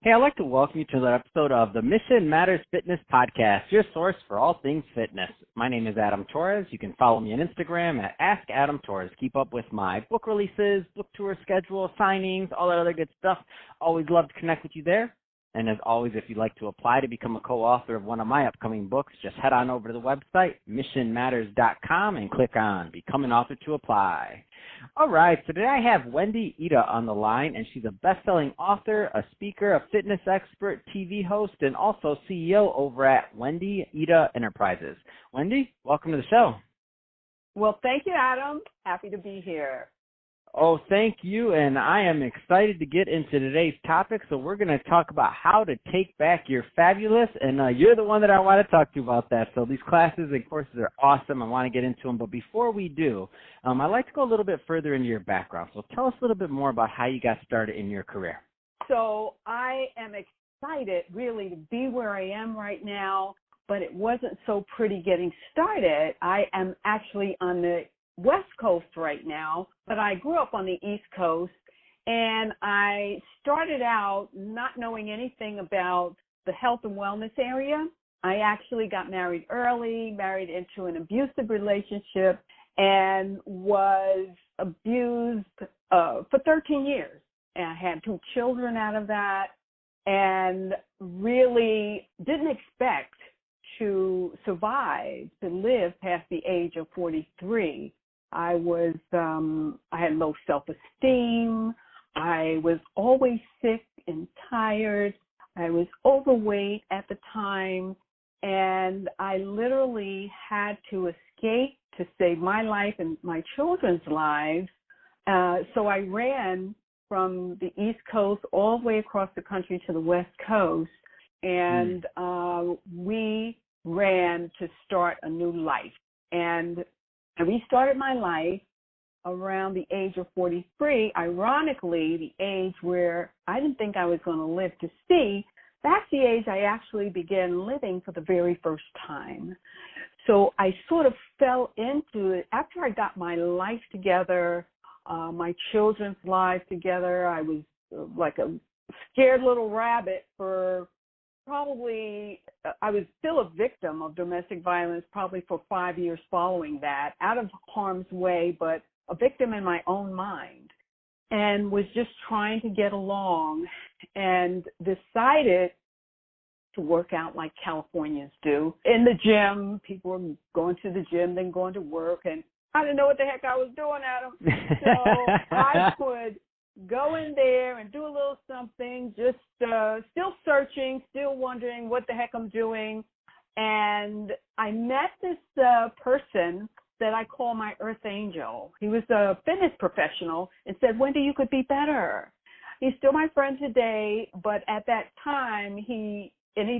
Hey, I'd like to welcome you to another episode of the Mission Matters Fitness Podcast, your source for all things fitness. My name is Adam Torres. You can follow me on Instagram at AskAdamTorres. Keep up with my book releases, book tour schedule, signings, all that other good stuff. Always love to connect with you there. And as always, if you'd like to apply to become a co-author of one of my upcoming books, just head on over to the website, missionmatters.com, and click on Become an Author to apply. All right, so today I have Wendy Ida on the line, and she's a best-selling author, a speaker, a fitness expert, TV host, and also CEO over at Wendy Ida Enterprises. Wendy, welcome to the show. Well, thank you, Adam. Happy to be here. Oh, thank you, and I am excited to get into today's topic. So we're going to talk about how to take back your fabulous, and you're the one that I want to talk to about that. So these classes and courses are awesome. I want to get into them, but before we do, I'd like to go a little bit further into your background. So tell us a little bit more about how you got started in your career. So I am excited, really, to be where I am right now, but it wasn't so pretty getting started. I am actually on the West Coast right now, but I grew up on the East Coast, and I started out not knowing anything about the health and wellness area. I actually got married early, married into an abusive relationship, and was abused for 13 years. And I had 2 children out of that, and really didn't expect to survive, to live past the age of 43. I had low self-esteem. I was always sick and tired. I was overweight at the time, and I literally had to escape to save my life and my children's lives. So I ran from the East Coast all the way across the country to the West Coast, and we ran to start a new life. And I restarted my life around the age of 43, ironically, the age where I didn't think I was going to live to see. That's the age I actually began living for the very first time. So I sort of fell into it. After I got my life together, my children's lives together, I was like a scared little rabbit for I was still a victim of domestic violence probably for 5 years following that, out of harm's way, but a victim in my own mind, and was just trying to get along, and decided to work out like Californians do. In the gym, people were going to the gym, then going to work, and I didn't know what the heck I was doing, Adam. So I would go in there and do a little something, just still searching, still wondering what the heck I'm doing. And I met this person that I call my Earth Angel. He was a fitness professional and said, Wendy, you could be better. He's still my friend today, but at that time, he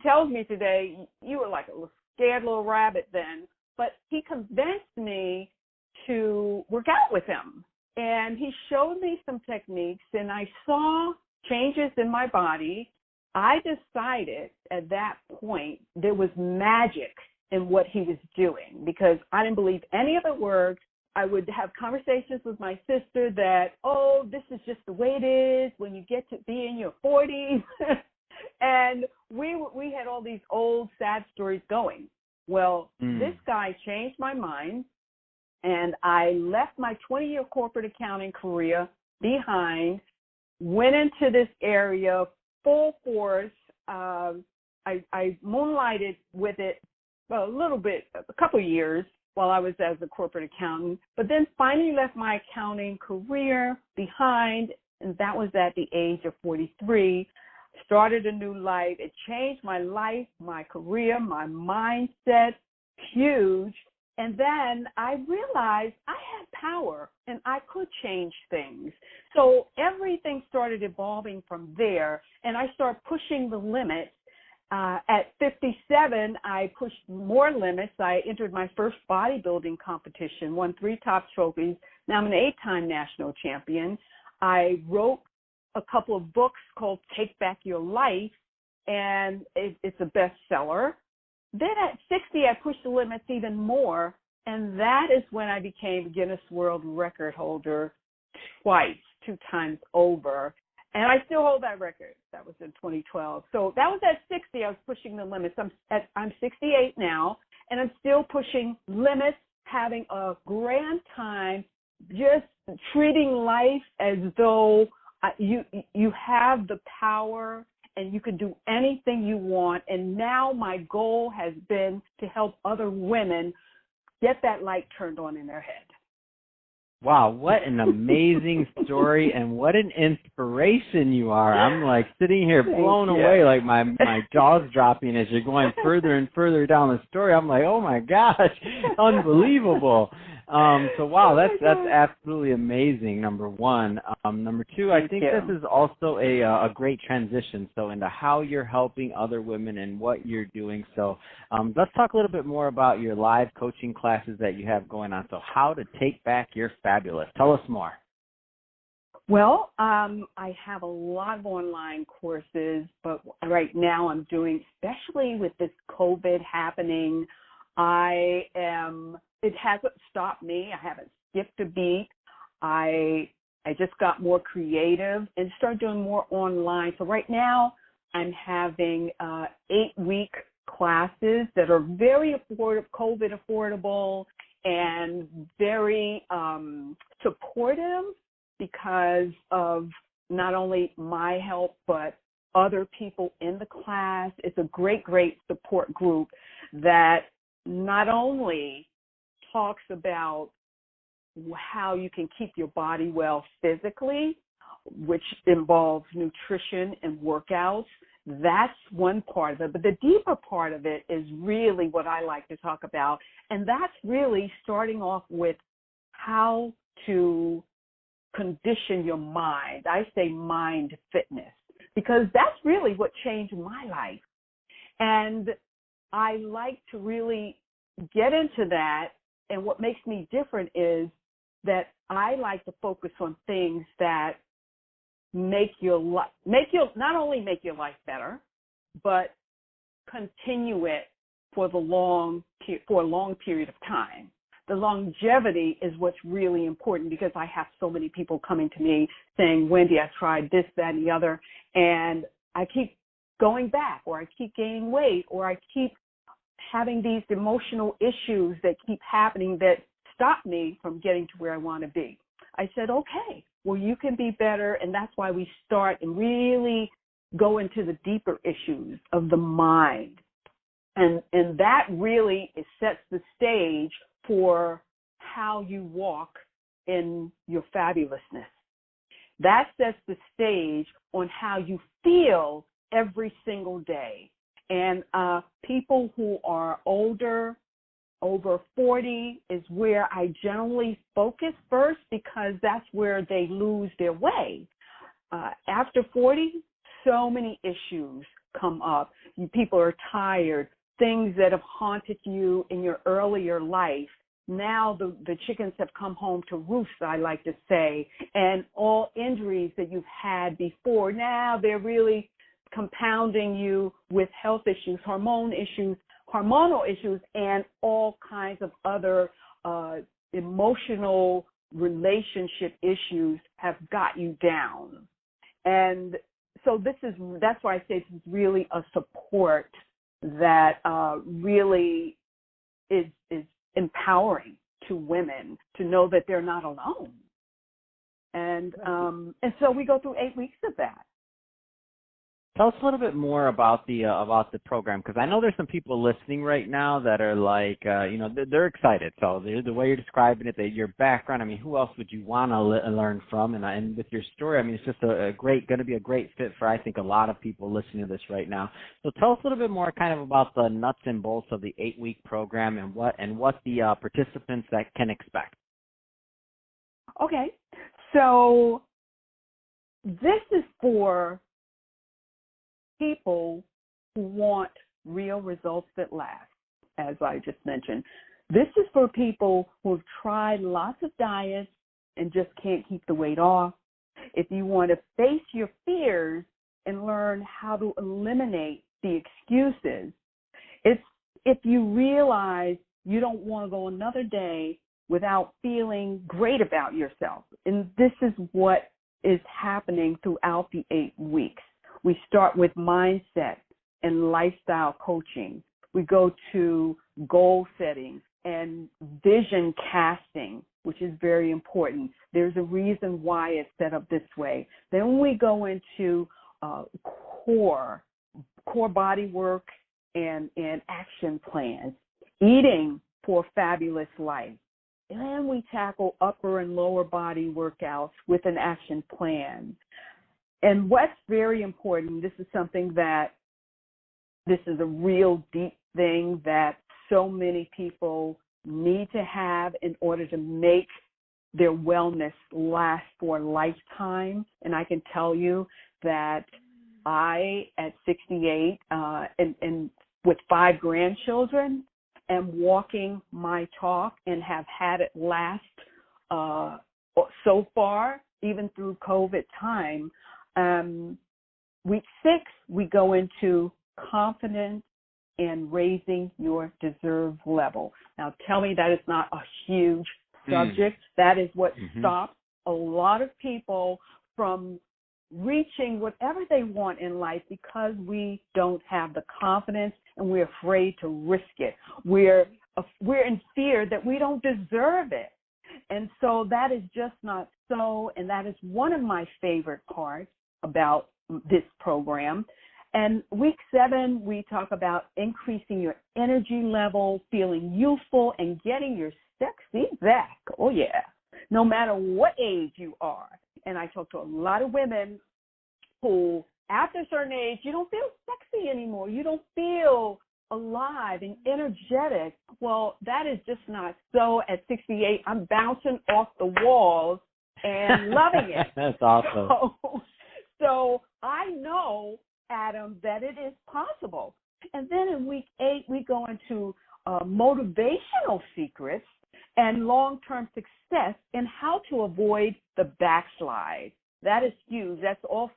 tells me today, you were like a scared little rabbit then, but he convinced me to work out with him. And he showed me some techniques, and I saw changes in my body. I decided at that point there was magic in what he was doing because I didn't believe any of it worked. I would have conversations with my sister that, oh, this is just the way it is when you get to be in your 40s. And we had all these old sad stories going. Well, this guy changed my mind. And I left my 20-year corporate accounting career behind, went into this area full force. I moonlighted with it a little bit, a couple of years while I was as a corporate accountant, but then finally left my accounting career behind, and that was at the age of 43. Started a new life. It changed my life, my career, my mindset, huge. And then I realized I had power and I could change things. So everything started evolving from there, and I started pushing the limits. At 57, I pushed more limits. I entered my first bodybuilding competition, won 3 top trophies. Now I'm an 8-time national champion. I wrote a couple of books called Take Back Your Life, and it's a bestseller. Then at 60, I pushed the limits even more, and that is when I became Guinness World Record holder twice, 2 times over. And I still hold that record. That was in 2012. So that was at 60. I was pushing the limits. I'm 68 now, and I'm still pushing limits, having a grand time, just treating life as though you have the power and you can do anything you want. And now my goal has been to help other women get that light turned on in their head. Wow, what an amazing story and what an inspiration you are. I'm like sitting here blown away, like my jaw's dropping as you're going further and further down the story. I'm like, oh my gosh, unbelievable. So wow, that's absolutely amazing, number one. Number two, I think this is also a great transition, so into how you're helping other women and what you're doing. So let's talk a little bit more about your live coaching classes that you have going on. So how to take back your fabulous. Tell us more. Well, I have a lot of online courses, but right now I'm doing, especially with this COVID happening, it hasn't stopped me. I haven't skipped a beat. I just got more creative and started doing more online. So right now I'm having 8-week classes that are very affordable, COVID affordable, and very supportive because of not only my help, but other people in the class. It's a great, great support group that not only talks about how you can keep your body well physically, which involves nutrition and workouts. That's one part of it. But the deeper part of it is really what I like to talk about. And that's really starting off with how to condition your mind. I say mind fitness, because that's really what changed my life. And I like to really get into that. And what makes me different is that I like to focus on things that make your life, not only make your life better, but continue it for a long period of time. The longevity is what's really important, because I have so many people coming to me saying, Wendy, I tried this, that, and the other, and I keep going back, or I keep gaining weight, or I keep having these emotional issues that keep happening that stop me from getting to where I want to be. I said, okay, well, you can be better. And that's why we start and really go into the deeper issues of the mind. And that really sets the stage for how you walk in your fabulousness. That sets the stage on how you feel every single day. And people who are older, over 40, is where I generally focus first, because that's where they lose their way. After 40, so many issues come up. People are tired. Things that have haunted you in your earlier life, now the chickens have come home to roost, I like to say. And all injuries that you've had before, now they're really compounding you with health issues, hormonal issues, and all kinds of other emotional relationship issues have got you down. And so that's why I say this is really a support that really is empowering to women to know that they're not alone. And so we go through 8 weeks of that. Tell us a little bit more about the program, because I know there's some people listening right now that are like, they're excited. So the way you're describing it, your background, I mean, who else would you want to learn from? And with your story, I mean, it's just going to be a great fit for, I think, a lot of people listening to this right now. So tell us a little bit more kind of about the nuts and bolts of the 8-week program and what the participants that can expect. Okay. So this is for people who want real results that last, as I just mentioned. This is for people who have tried lots of diets and just can't keep the weight off. If you want to face your fears and learn how to eliminate the excuses, it's if you realize you don't want to go another day without feeling great about yourself. And this is what is happening throughout the 8 weeks. We start with mindset and lifestyle coaching. We go to goal setting and vision casting, which is very important. There's a reason why it's set up this way. Then we go into core body work and action plans, eating for a fabulous life. And then we tackle upper and lower body workouts with an action plan. And what's very important, this is a real deep thing that so many people need to have in order to make their wellness last for a lifetime. And I can tell you that I, at 68, and with 5 grandchildren, am walking my talk and have had it last so far, even through COVID time. Week 6, we go into confidence and raising your deserve level. Now, tell me that is not a huge subject. That is what stops a lot of people from reaching whatever they want in life, because we don't have the confidence and we're afraid to risk it. We're in fear that we don't deserve it. And so that is just not so, and that is one of my favorite parts about this program. And week 7, we talk about increasing your energy level, feeling youthful, and getting your sexy back. Oh, yeah, no matter what age you are. And I talk to a lot of women who, after a certain age, you don't feel sexy anymore. You don't feel alive and energetic. Well, that is just not so. At 68, I'm bouncing off the walls and loving it. That's awesome. So I know, Adam, that it is possible. And then in week 8, we go into motivational secrets and long-term success and how to avoid the backslide. That is huge. That's all.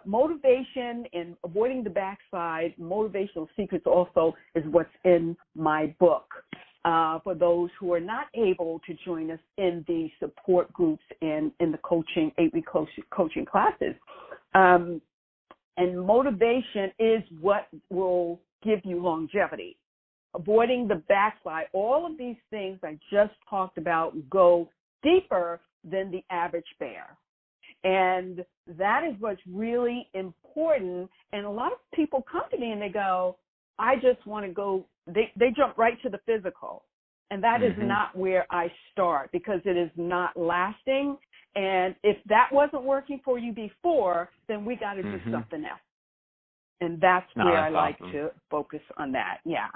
Motivation and avoiding the backslide, motivational secrets also is what's in my book. For those who are not able to join us in the support groups and in the coaching, 8-week coaching classes. And motivation is what will give you longevity. Avoiding the backslide, all of these things I just talked about go deeper than the average bear. And that is what's really important. And a lot of people come to me and they go, I just want to go, they jump right to the physical. And that is not where I start, because it is not lasting. And if that wasn't working for you before, then we got to do something else. And that's where I like to focus on that. Yeah.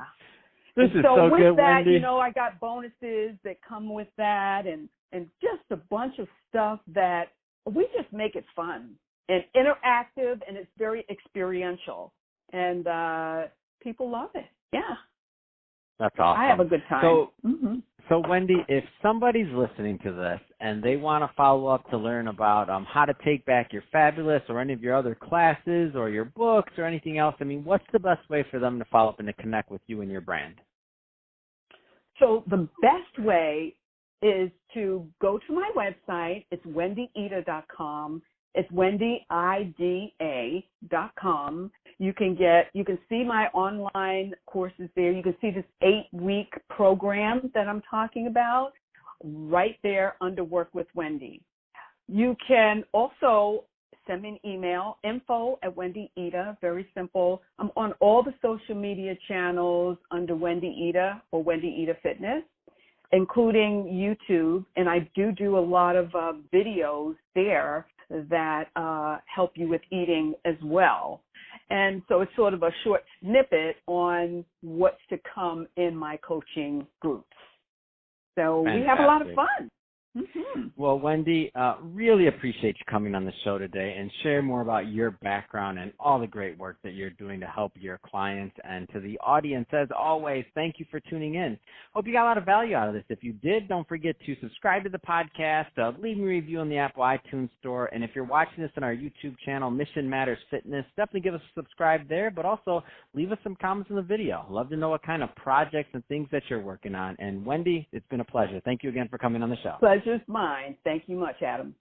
This is so with good, that, Wendy. you know, I got bonuses that come with that, and just a bunch of stuff that we just make it fun and interactive, and it's very experiential, and people love it. Yeah. That's awesome. I have a good time. So Wendy, if somebody's listening to this and they want to follow up to learn about how to take back your fabulous, or any of your other classes or your books or anything else, I mean, what's the best way for them to follow up and to connect with you and your brand? So the best way is to go to my website. It's wendyida.com. It's wendyida.com. You can see my online courses there. You can see this 8-week program that I'm talking about right there under Work with Wendy. You can also send me an email, info@Wendy Ida, very simple. I'm on all the social media channels under Wendy Ida or Wendy Ida Fitness, including YouTube, and I do a lot of videos there that help you with eating as well. And so it's sort of a short snippet on what's to come in my coaching groups. So Fantastic. We have a lot of fun. Well, Wendy, really appreciate you coming on the show today and sharing more about your background and all the great work that you're doing to help your clients. And to the audience, as always, thank you for tuning in. Hope you got a lot of value out of this. If you did, don't forget to subscribe to the podcast, leave me a review on the Apple iTunes Store. And if you're watching this on our YouTube channel, Mission Matters Fitness, definitely give us a subscribe there, but also leave us some comments in the video. Love to know what kind of projects and things that you're working on. And Wendy, it's been a pleasure. Thank you again for coming on the show. Pleasure's mine. Thank you much, Adam.